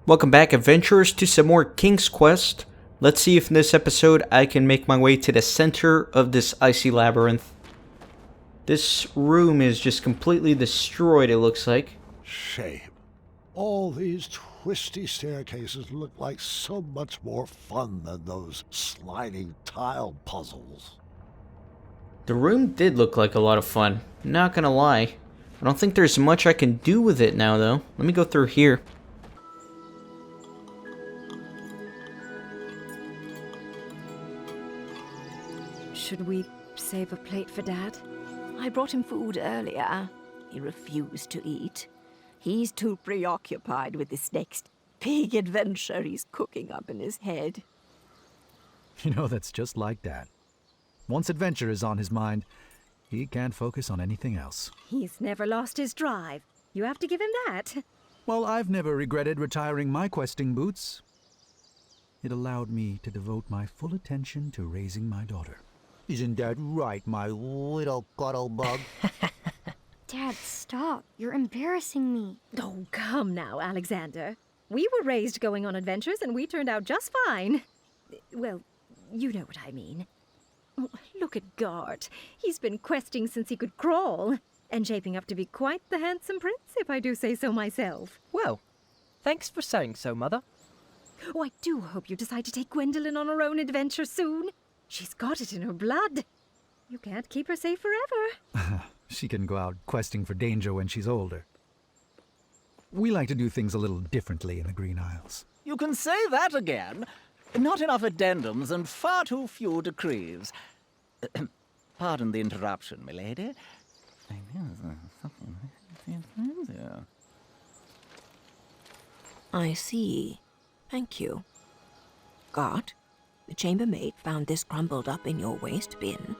Welcome back, adventurers, to some more King's Quest. Let's see if in this episode I can make my way to the center of this icy labyrinth. This room is just completely destroyed, it looks like. Shame. All these twisty staircases look like so much more fun than those sliding tile puzzles. The room did look like a lot of fun, not gonna lie. I don't think there's much I can do with it now, though. Let me go through here. Should we save a plate for Dad? I brought him food earlier. He refused to eat. He's too preoccupied with this next big adventure he's cooking up in his head. You know, that's just like Dad. Once adventure is on his mind, he can't focus on anything else. He's never lost his drive. You have to give him that. Well, I've never regretted retiring my questing boots. It allowed me to devote my full attention to raising my daughter. Isn't that right, my little cuddle bug? Dad, stop. You're embarrassing me. Oh, come now, Alexander. We were raised going on adventures and we turned out just fine. Well, you know what I mean. Oh, look at Gart. He's been questing since he could crawl, and shaping up to be quite the handsome prince, if I do say so myself. Well, thanks for saying so, Mother. Oh, I do hope you decide to take Gwendolyn on her own adventure soon. She's got it in her blood. You can't keep her safe forever. She can go out questing for danger when she's older. We like to do things a little differently in the Green Isles. You can say that again. Not enough addendums and far too few decrees. Pardon the interruption, milady. I see. Thank you. Gart, the chambermaid found this crumbled up in your waste bin.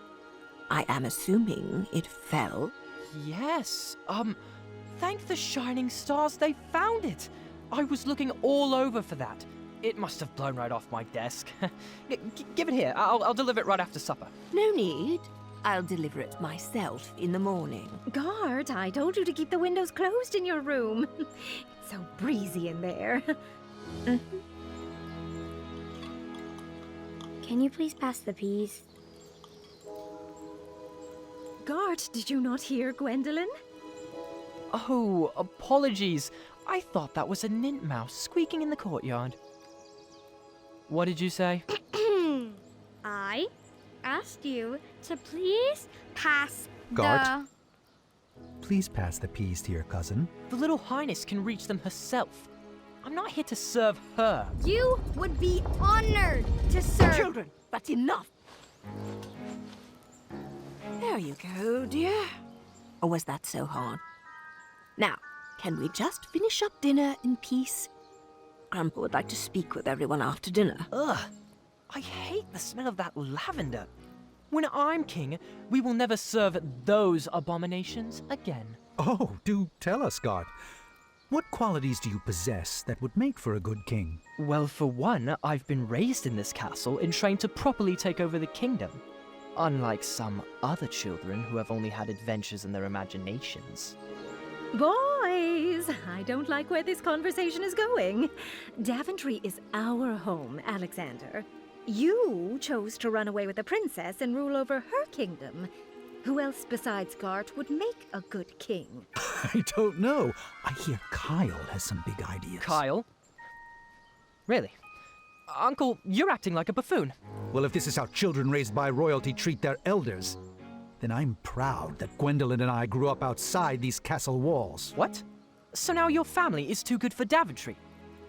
I am assuming it fell. Yes, thank the shining stars they found it. I was looking all over for that. It must have blown right off my desk. Give it here. I'll deliver it right after supper. No need. I'll deliver it myself in the morning. Gart, I told you to keep the windows closed in your room. It's so breezy in there. Can you please pass the peas? Gart, did you not hear Gwendolyn? Oh, apologies. I thought that was a nint mouse squeaking in the courtyard. What did you say? I asked you to please pass Gart? Please pass the peas to your cousin. The little highness can reach them herself. I'm not here to serve her. You would be honored to serve. Children, that's enough. There you go, dear. Or was that so hard? Now, can we just finish up dinner in peace? Grandpa would like to speak with everyone after dinner. Ugh, I hate the smell of that lavender. When I'm king, we will never serve those abominations again. Oh, do tell us, Gart. What qualities do you possess that would make for a good king? Well, for one, I've been raised in this castle and trained to properly take over the kingdom. Unlike some other children who have only had adventures in their imaginations. Boys, I don't like where this conversation is going. Daventry is our home, Alexander. You chose to run away with the princess and rule over her kingdom. Who else besides Gart would make a good king? I don't know. I hear Kyle has some big ideas. Kyle? Really? Uncle, you're acting like a buffoon. Well, if this is how children raised by royalty treat their elders, then I'm proud that Gwendolyn and I grew up outside these castle walls. What? So now your family is too good for Daventry?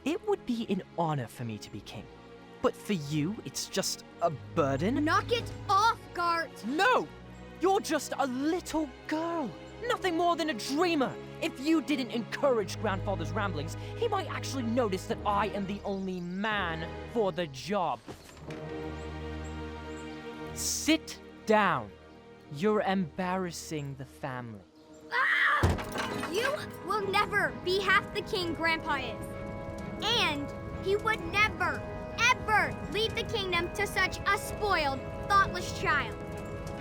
It would be an honor for me to be king. But for you, it's just a burden? Knock it off, Gart! No! You're just a little girl. Nothing more than a dreamer. If you didn't encourage Grandfather's ramblings, he might actually notice that I am the only man for the job. Sit down. You're embarrassing the family. Ah! You will never be half the king Grandpa is. And he would never, ever leave the kingdom to such a spoiled, thoughtless child.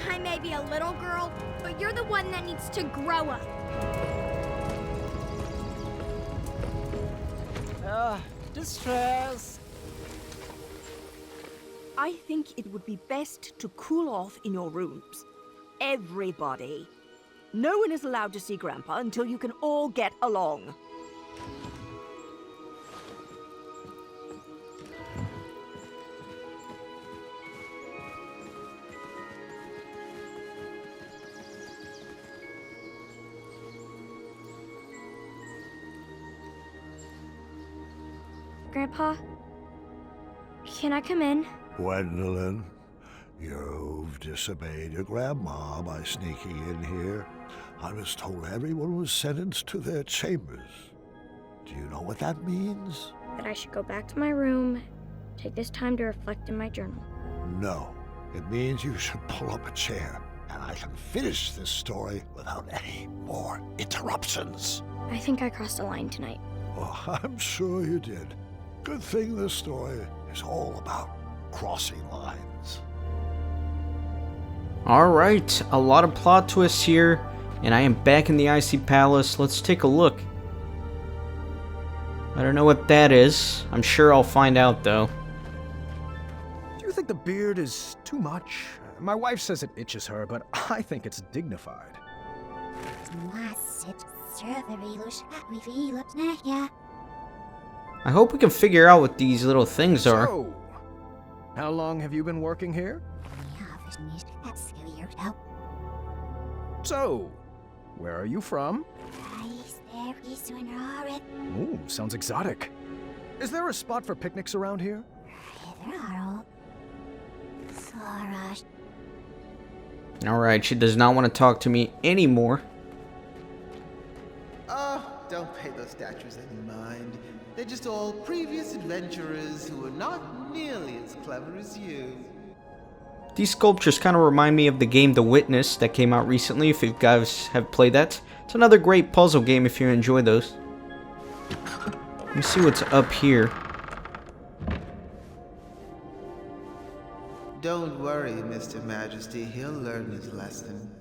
I may be a little girl, but you're the one that needs to grow up. distress. I think it would be best to cool off in your rooms. Everybody. No one is allowed to see Grandpa until you can all get along. Grandpa, can I come in? Gwendolyn, you've disobeyed your grandma by sneaking in here. I was told everyone was sentenced to their chambers. Do you know what that means? That I should go back to my room, take this time to reflect in my journal. No. It means you should pull up a chair, and I can finish this story without any more interruptions. I think I crossed a line tonight. Oh, I'm sure you did. Good thing this story is all about crossing lines. Alright, a lot of plot twists here, and I am back in the Icy Palace. Let's take a look. I don't know what that is. I'm sure I'll find out, though. Do you think the beard is too much? My wife says it itches her, but I think it's dignified. I hope we can figure out what these little things are. So, how long have you been working here? So, where are you from? Ooh, sounds exotic. Is there a spot for picnics around here? Alright, she does not want to talk to me anymore. Oh, don't pay those statues any mind. They're just all previous adventurers who are not nearly as clever as you. These sculptures kind of remind me of the game The Witness that came out recently, if you guys have played that. It's another great puzzle game if you enjoy those. Let me see what's up here. Don't worry, Mr. Majesty, he'll learn his lesson.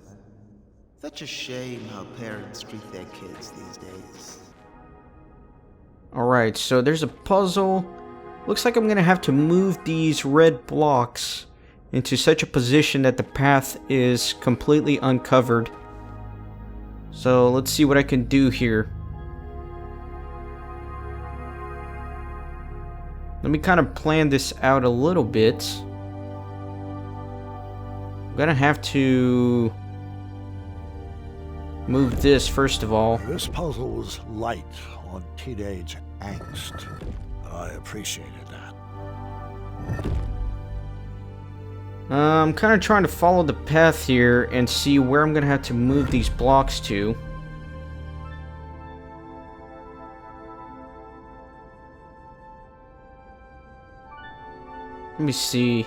Such a shame how parents treat their kids these days. Alright, so there's a puzzle. Looks like I'm gonna have to move these red blocks into such a position that the path is completely uncovered. So let's see what I can do here. Let me kind of plan this out a little bit. I'm gonna have to move this first of all. This puzzle was light on teenage angst. I appreciated that. I'm kind of trying to follow the path here and see where I'm gonna have to move these blocks to. Let me see.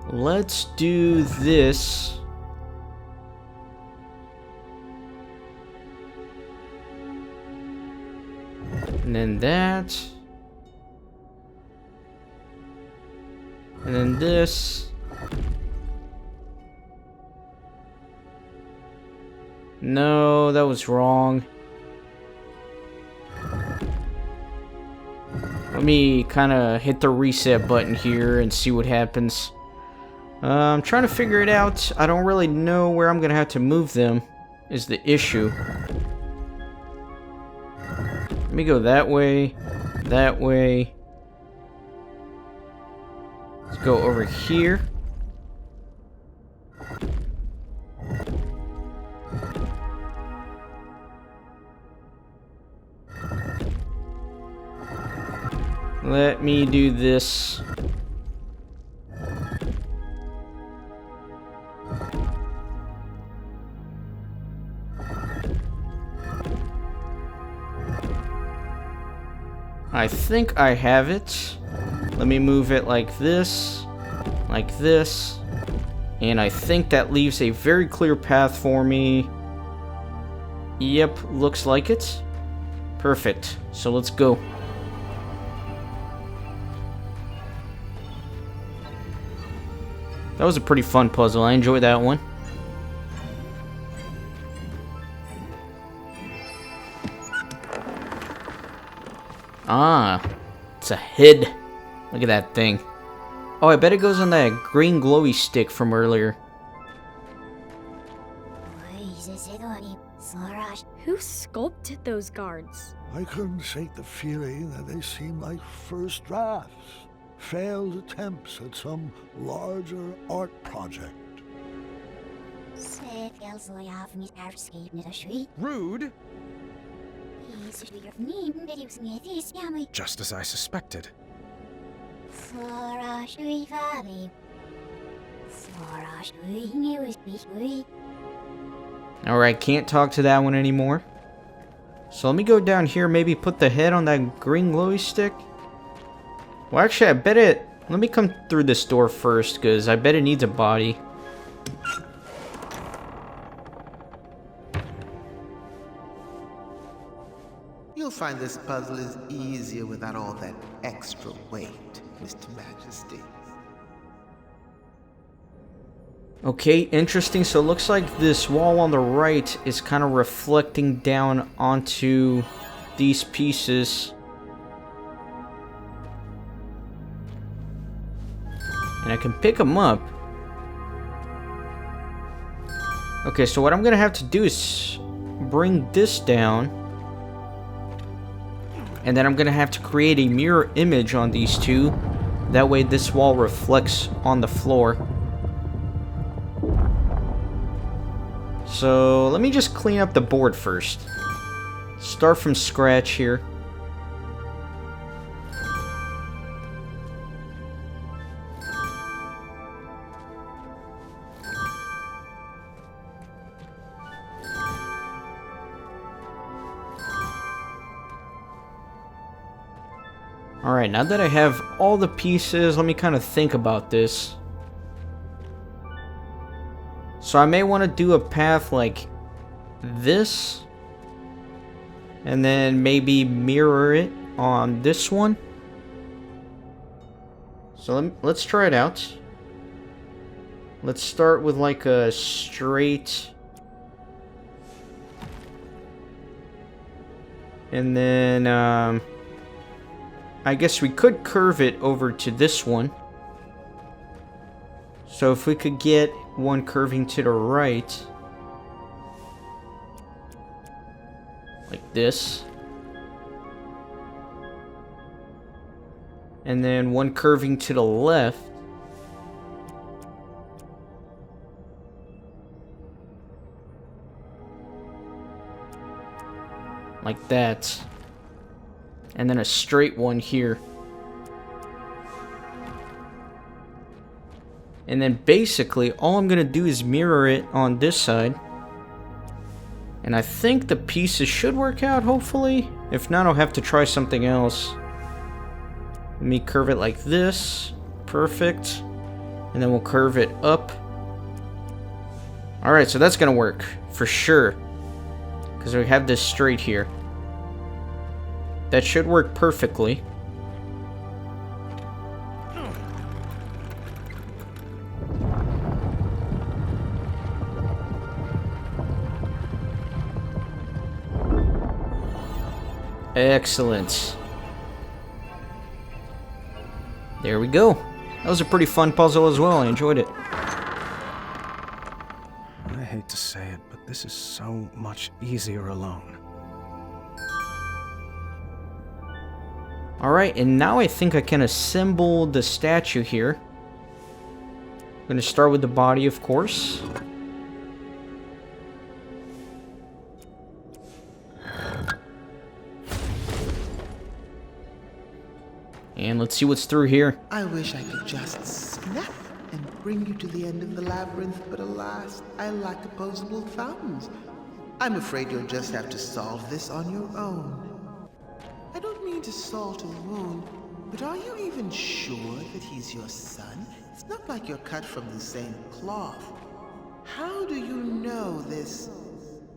Let's do this. And then that. And then this. No, that was wrong. Let me kind of hit the reset button here and see what happens. I'm trying to figure it out. I don't really know where I'm going to have to move them, is the issue. Let me go that way, that way. Let's go over here. Let me do this. I think I have it. Let me move it like this, and I think that leaves a very clear path for me. Yep, looks like it. Perfect. So let's go. That was a pretty fun puzzle. I enjoyed that one. Ah, it's a head. Look at that thing. Oh, I bet it goes on that green glowy stick from earlier. Who sculpted those guards? I couldn't shake the feeling that they seemed like first drafts, failed attempts at some larger art project. Rude? Just as I suspected. Alright, can't talk to that one anymore. So let me go down here, maybe put the head on that green glowy stick. Well, actually, I bet it... Let me come through this door first, because I bet it needs a body. You'll find this puzzle is easier without all that extra weight, Mr. Majesty. Okay, interesting. So it looks like this wall on the right is kind of reflecting down onto these pieces. And I can pick them up. Okay, so what I'm going to have to do is bring this down. And then I'm going to have to create a mirror image on these two. That way this wall reflects on the floor. So let me just clean up the board first. Start from scratch here. Alright, now that I have all the pieces, let me kind of think about this. So I may want to do a path like this. And then maybe mirror it on this one. So let's try it out. Let's start with like a straight... And then, I guess we could curve it over to this one. So if we could get one curving to the right. Like this. And then one curving to the left. Like that. And then a straight one here. And then basically all I'm going to do is mirror it on this side. And I think the pieces should work out, hopefully. If not, I'll have to try something else. Let me curve it like this. Perfect. And then we'll curve it up. Alright, so that's going to work. For sure. Because we have this straight here. That should work perfectly. Excellent. There we go. That was a pretty fun puzzle as well. I enjoyed it. I hate to say it, but this is so much easier alone. Alright, and now I think I can assemble the statue here. I'm going to start with the body, of course. And let's see what's through here. I wish I could just snap and bring you to the end of the labyrinth, but alas, I lack opposable thumbs. I'm afraid you'll just have to solve this on your own. I don't mean to salt a wound, but are you even sure that he's your son? It's not like you're cut from the same cloth. How do you know this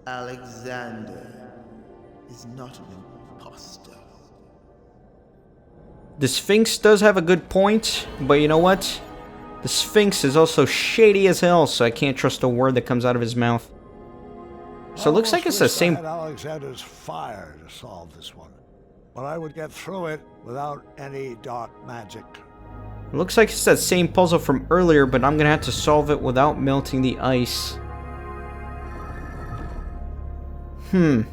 Alexander is not an imposter? The Sphinx does have a good point, but you know what? The Sphinx is also shady as hell, so I can't trust a word that comes out of his mouth. So it looks like it's the same... I had Alexander's fire to solve this one, but I would get through it without any dark magic. It looks like it's that same puzzle from earlier, but I'm gonna have to solve it without melting the ice. Let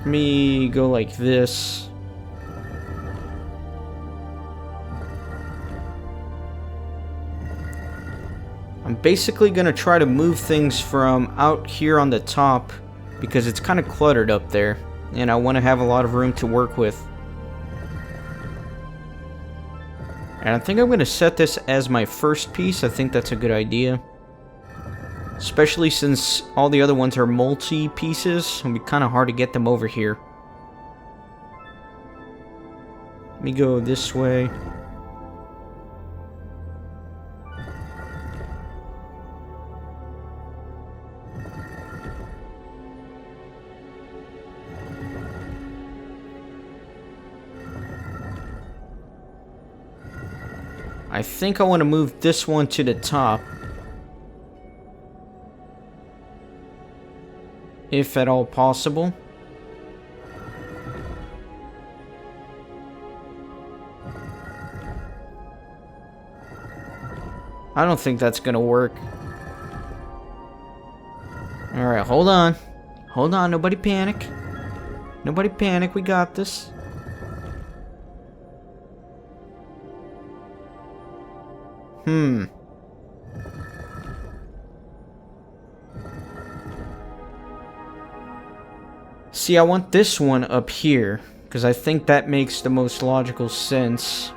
me go like this. I'm basically gonna try to move things from out here on the top because it's kind of cluttered up there, and I want to have a lot of room to work with. And I think I'm gonna set this as my first piece. I think that's a good idea. Especially since all the other ones are multi-pieces, it'll be kind of hard to get them over here. Let me go this way. I think I want to move this one to the top. If at all possible. I don't think that's gonna work. Alright, hold on. Hold on, nobody panic. Nobody panic, we got this. See, I want this one up here, because I think that makes the most logical sense.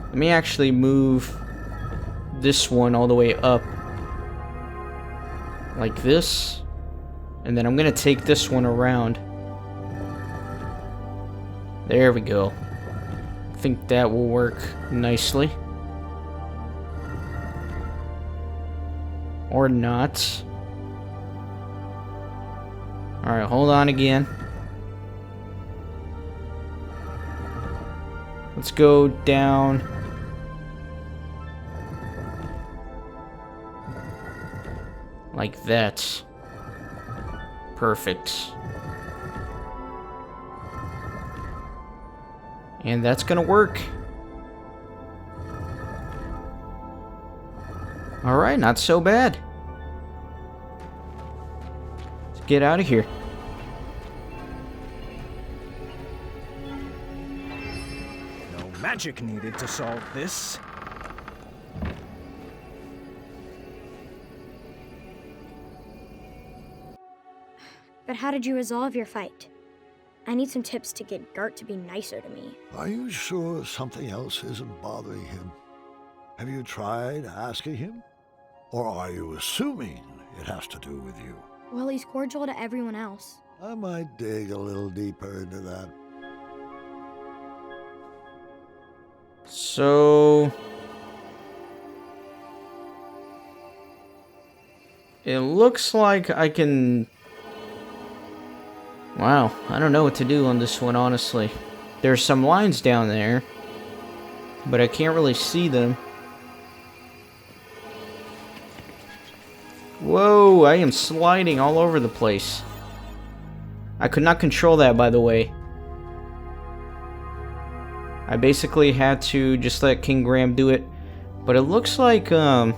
Let me actually move this one all the way up. Like this. And then I'm going to take this one around. There we go. I think that will work nicely. Or not. Alright, hold on again. Let's go down. Like that. Perfect. And that's gonna work. Alright, not so bad. Let's get out of here. No magic needed to solve this. But how did you resolve your fight? I need some tips to get Gart to be nicer to me. Are you sure something else isn't bothering him? Have you tried asking him? Or are you assuming it has to do with you? Well, he's cordial to everyone else. I might dig a little deeper into that. So... it looks like I can... Wow, I don't know what to do on this one, honestly. There's some lines down there, but I can't really see them. Whoa, I am sliding all over the place. I could not control that, by the way. I basically had to just let King Graham do it. But it looks like, oh,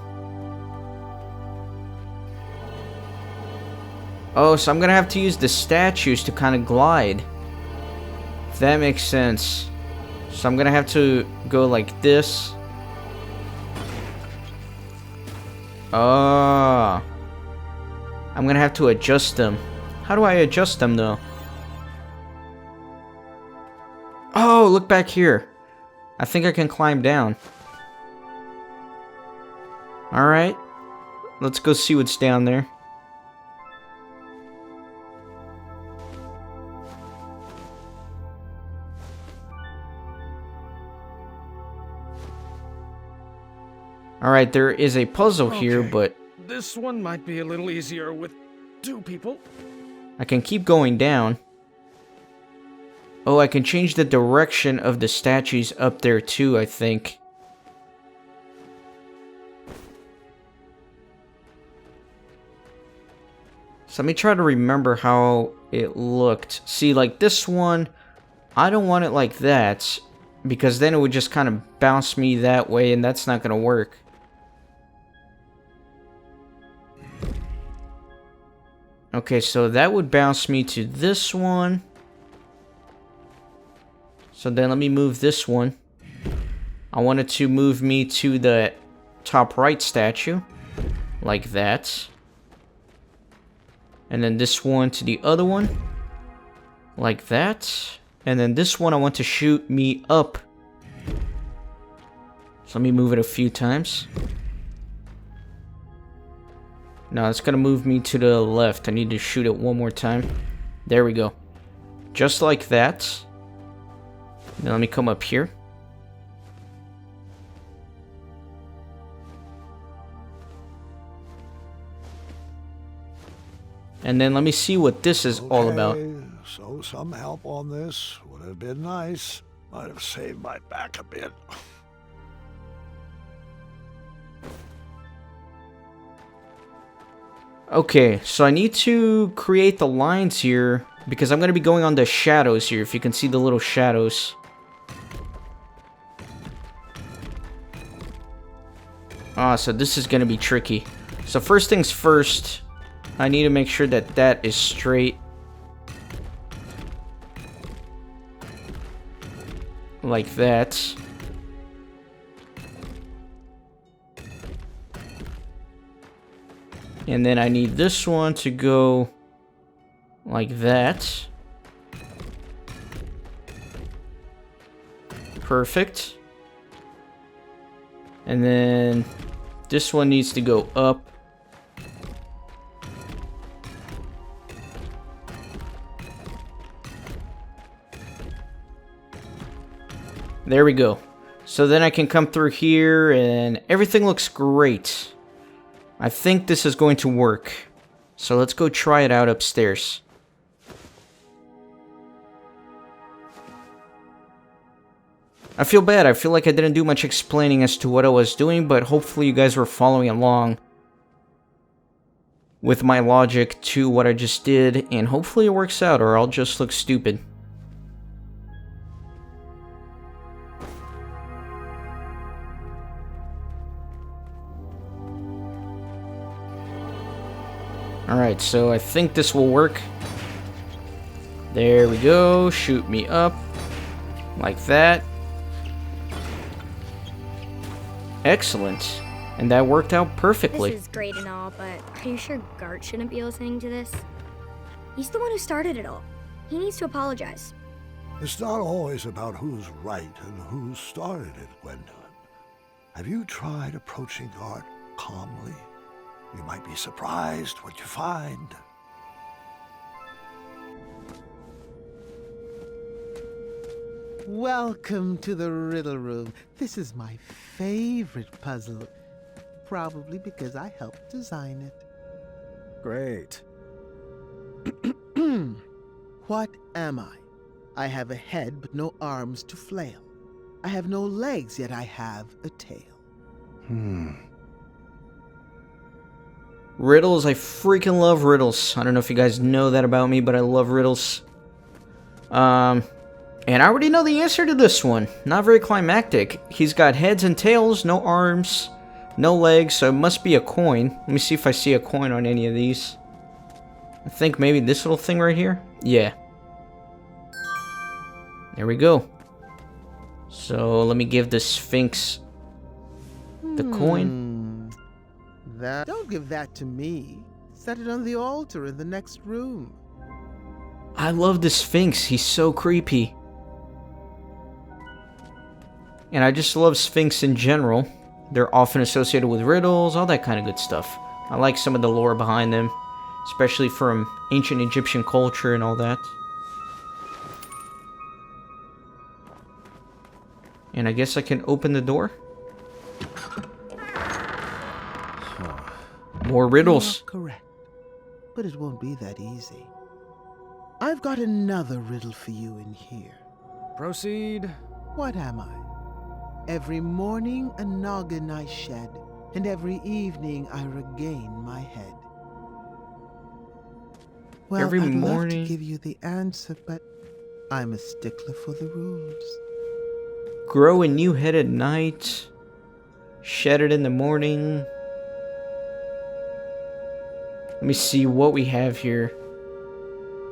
so I'm gonna have to use the statues to kind of glide. If that makes sense. So I'm gonna have to go like this. Ah. I'm gonna have to adjust them. How do I adjust them, though? Oh, look back here. I think I can climb down. Alright. Let's go see what's down there. Alright, there is a puzzle here, but... This one might be a little easier with two people. I can keep going down. Oh, I can change the direction of the statues up there too, I think. So let me try to remember how it looked. See, like this one, I don't want it like that, because then it would just kind of bounce me that way, and that's not going to work. Okay, so that would bounce me to this one. So then let me move this one. I wanted to move me to the top right statue, like that. And then this one to the other one, like that. And then this one I want to shoot me up. So let me move it a few times. No, it's gonna move me to the left. I need to shoot it one more time. There we go. Just like that. Now let me come up here. And then let me see what this is all about. So some help on this would have been nice. Might have saved my back a bit. Okay, so I need to create the lines here because I'm going to be going on the shadows here, if you can see the little shadows. So this is going to be tricky. So first things first, I need to make sure that that is straight. Like that. And then I need this one to go like that. Perfect. And then this one needs to go up. There we go. So then I can come through here and everything looks great. I think this is going to work. So let's go try it out upstairs. I feel bad. I feel like I didn't do much explaining as to what I was doing, but hopefully you guys were following along with my logic to what I just did, and hopefully it works out, or I'll just look stupid. Alright, so I think this will work. There we go. Shoot me up. Like that. Excellent. And that worked out perfectly. This is great and all, but are you sure Gart shouldn't be listening to this? He's the one who started it all. He needs to apologize. It's not always about who's right and who started it, Gwendolyn. Have you tried approaching Gart calmly? You might be surprised what you find. Welcome to the riddle room. This is my favorite puzzle. Probably because I helped design it. Great. What am I? I have a head but no arms to flail. I have no legs, yet I have a tail. Riddles, I freaking love riddles. I don't know if you guys know that about me, but I love riddles. And I already know the answer to this one. Not very climactic. He's got heads and tails, no arms, no legs, so it must be a coin. Let me see if I see a coin on any of these. I think maybe this little thing right here? Yeah. There we go. So let me give the Sphinx the coin. Don't give that to me. Set it on the altar in the next room. I love the Sphinx. He's so creepy. And I just love Sphinx in general. They're often associated with riddles, all that kind of good stuff. I like some of the lore behind them, especially from ancient Egyptian culture and all that. And I guess I can open the door. More riddles. Correct. But it won't be that easy. I've got another riddle for you in here. Proceed. What am I? Every morning a noggin I shed, and every evening I regain my head. Well, Every I'd love morning- to give you the answer, but I'm a stickler for the rules. Grow a new head at night. Shed it in the morning. Let me see what we have here.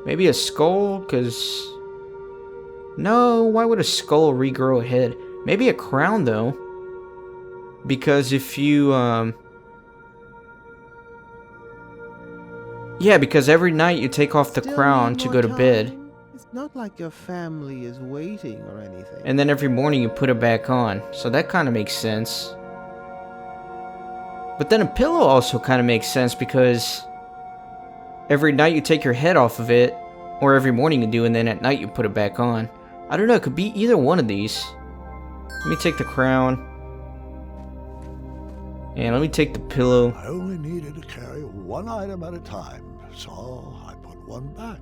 Maybe a skull, because... No, why would a skull regrow a head? Maybe a crown, though. Because if you, Yeah, because every night you take off the Still crown need to more go to bed. time? It's not like your family is waiting or anything. And then every morning you put it back on. So that kind of makes sense. But then a pillow also kind of makes sense because every night you take your head off of it, or every morning you do, and then at night you put it back on. I don't know, it could be either one of these. Let me take the crown. And let me take the pillow. I only needed to carry one item at a time, so I put one back.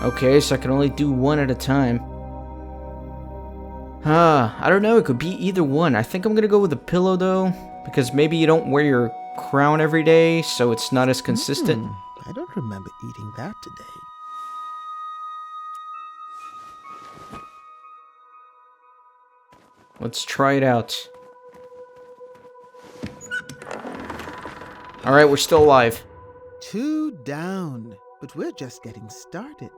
Okay, so I can only do one at a time. I don't know, it could be either one. I think I'm gonna go with the pillow though, because maybe you don't wear your crown every day, so it's not as consistent. I don't remember eating that today. Let's try it out. Alright, we're still alive. 2 down, but we're just getting started.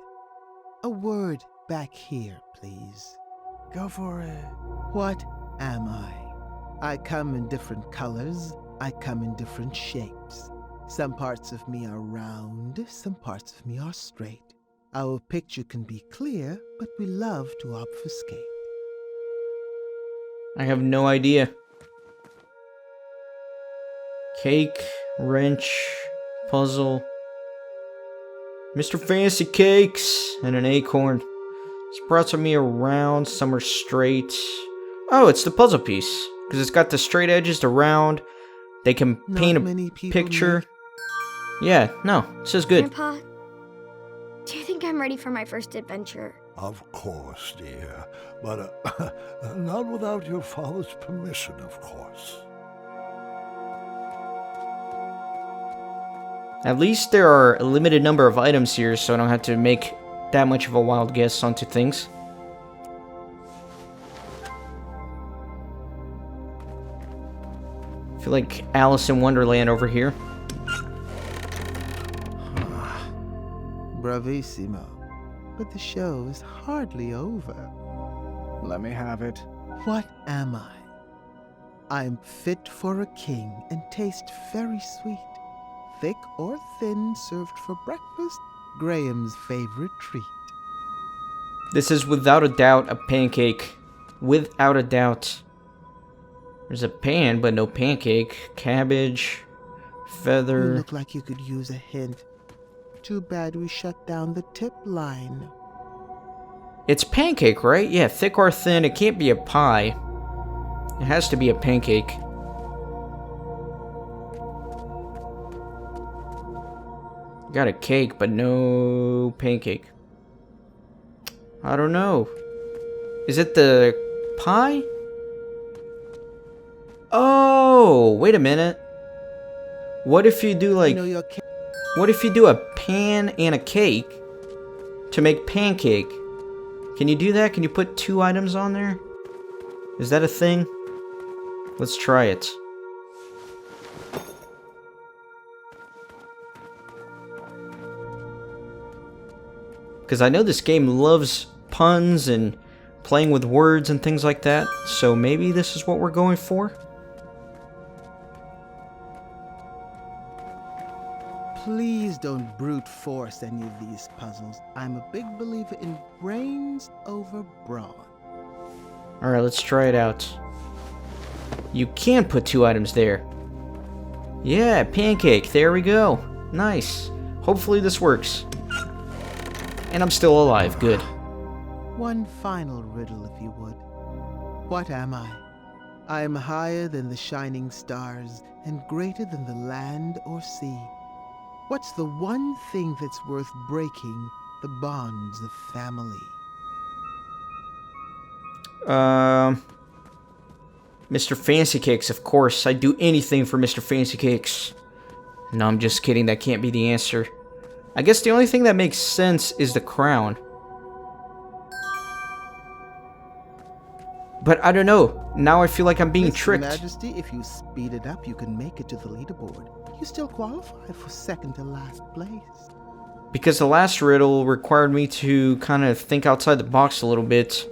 A word back here, please. Go for it. What am I? I come in different colors. I come in different shapes. Some parts of me are round, some parts of me are straight. Our picture can be clear, but we love to obfuscate. I have no idea. Cake, wrench, puzzle. Mr. Fancy Cakes, and an acorn. Sprouts of me are round, some are straight. Oh, it's the puzzle piece. Because it's got the straight edges to round. They can paint many a people picture. Yeah, no, this is good. Grandpa, do you think I'm ready for my first adventure? Of course, dear. But not without your father's permission, of course. At least there are a limited number of items here, so I don't have to make that much of a wild guess onto things. I feel like Alice in Wonderland over here. Bravissimo. But the show is hardly over. Let me have it. What am I? I'm fit for a king and taste very sweet. Thick or thin, served for breakfast, Graham's favorite treat. This is without a doubt a pancake. Without a doubt. There's a pan, but no pancake. Cabbage. You Feather. look like you could use a hint. Too bad we shut down the tip line. It's pancake, right? Yeah, thick or thin. It can't be a pie. It has to be a pancake. Got a cake, but no pancake. I don't know. Is it the pie? Oh, wait a minute. What if you do like... You know your ca- What if you do a pan and a cake to make pancake? Can you do that? Can you put 2 items on there? Is that a thing? Let's try it. Because I know this game loves puns and playing with words and things like that, so maybe this is what we're going for? Please don't brute force any of these puzzles. I'm a big believer in brains over brawn. Alright, let's try it out. You can put 2 items there. Yeah, pancake, there we go. Nice. Hopefully this works. And I'm still alive, good. One final riddle, if you would. What am I? I am higher than the shining stars and greater than the land or sea. What's the one thing that's worth breaking the bonds of family. Mr. Fancy Cakes, of course. I'd do anything for Mr. Fancy Cakes. No, I'm just kidding. That can't be the answer. I guess the only thing that makes sense is the crown. But I don't know. Now I feel like I'm being tricked. Majesty, if you speed it up, you can make it to the leaderboard. You still qualify for second to last place. Because the last riddle required me to kind of think outside the box a little bit.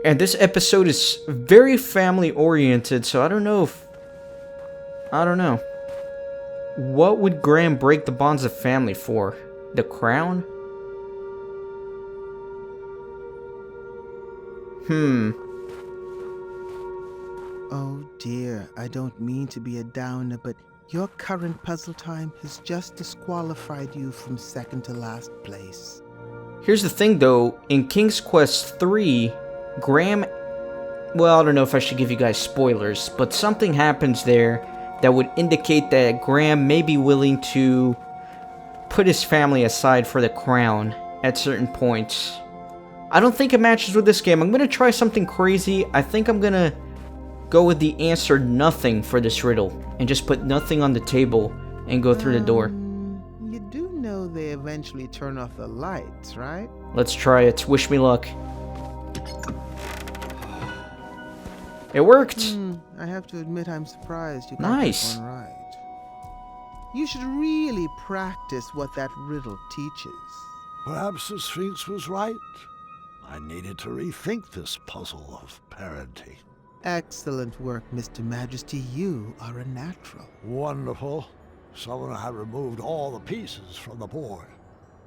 And this episode is very family oriented, so I don't know. What would Graham break the bonds of family for? The crown? Oh dear, I don't mean to be a downer, but your current puzzle time has just disqualified you from second to last place. Here's the thing though, in King's Quest 3, Graham... Well, I don't know if I should give you guys spoilers, but something happens there that would indicate that Graham may be willing to put his family aside for the crown at certain points. I don't think it matches with this game. I'm going to try something crazy. I think I'm going to go with the answer nothing for this riddle and just put nothing on the table and go through the door. You do know they eventually turn off the lights, right? Let's try it. Wish me luck. It worked. I have to admit I'm surprised you got Nice. that one right. You should really practice what that riddle teaches. Perhaps the Sphinx was right. I needed to rethink this puzzle of parenting. Excellent work, Mr. Majesty. You are a natural. Wonderful. Someone had removed all the pieces from the board.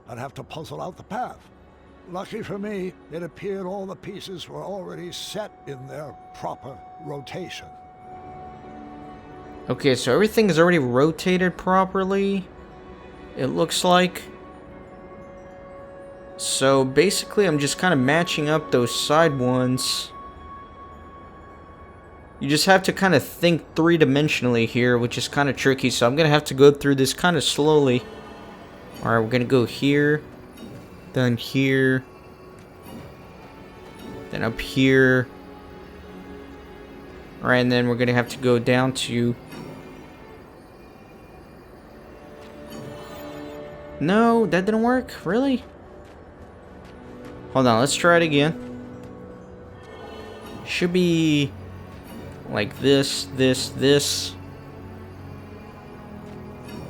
I'd have to puzzle out the path. Lucky for me, it appeared all the pieces were already set in their proper rotation. Okay, so everything is already rotated properly. It looks like. So basically, I'm just kind of matching up those side ones. You just have to kind of think three-dimensionally here, which is kind of tricky. So I'm going to have to go through this kind of slowly. Alright, we're going to go here. Then here. Then up here. Alright, and then we're going to have to go down to... No, that didn't work? Really? Hold on, let's try it again. Should be like this, this, this.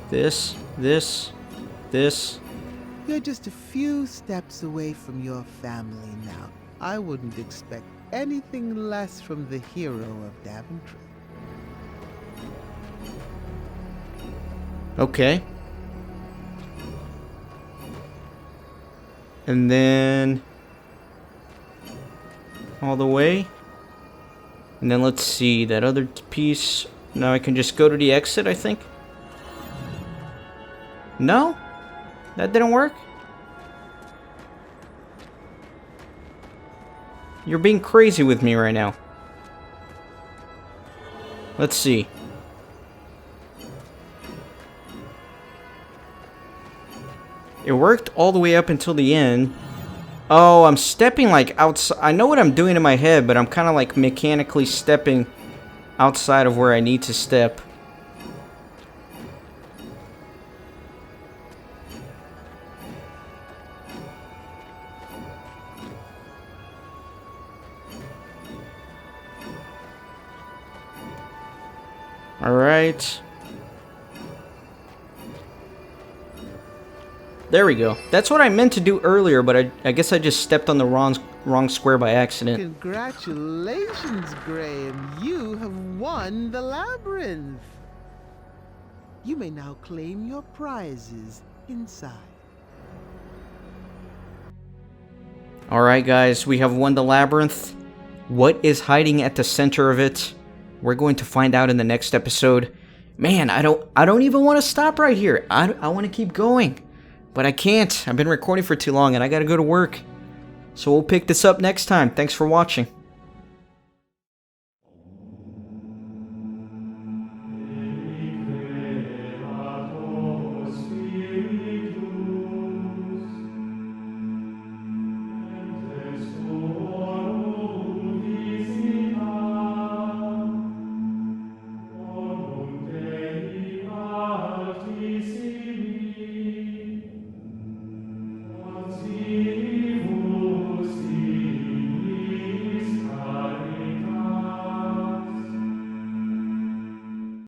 This, this. You're just a few steps away from your family now. I wouldn't expect anything less from the hero of Daventry. Okay. And then all the way. And then let's see that other piece. Now I can just go to the exit, I think. No? That didn't work? You're being crazy with me right now. Let's see. It worked all the way up until the end. Oh, I'm stepping like outside. I know what I'm doing in my head, but I'm kind of like mechanically stepping outside of where I need to step. Alright. There we go. That's what I meant to do earlier, but I guess I just stepped on the wrong square by accident. Congratulations, Graham. You have won the labyrinth. You may now claim your prizes inside. Alright guys, we have won the labyrinth. What is hiding at the center of it? We're going to find out in the next episode. Man, I don't even want to stop right here. I want to keep going. But I can't. I've been recording for too long and I gotta go to work. So we'll pick this up next time. Thanks for watching.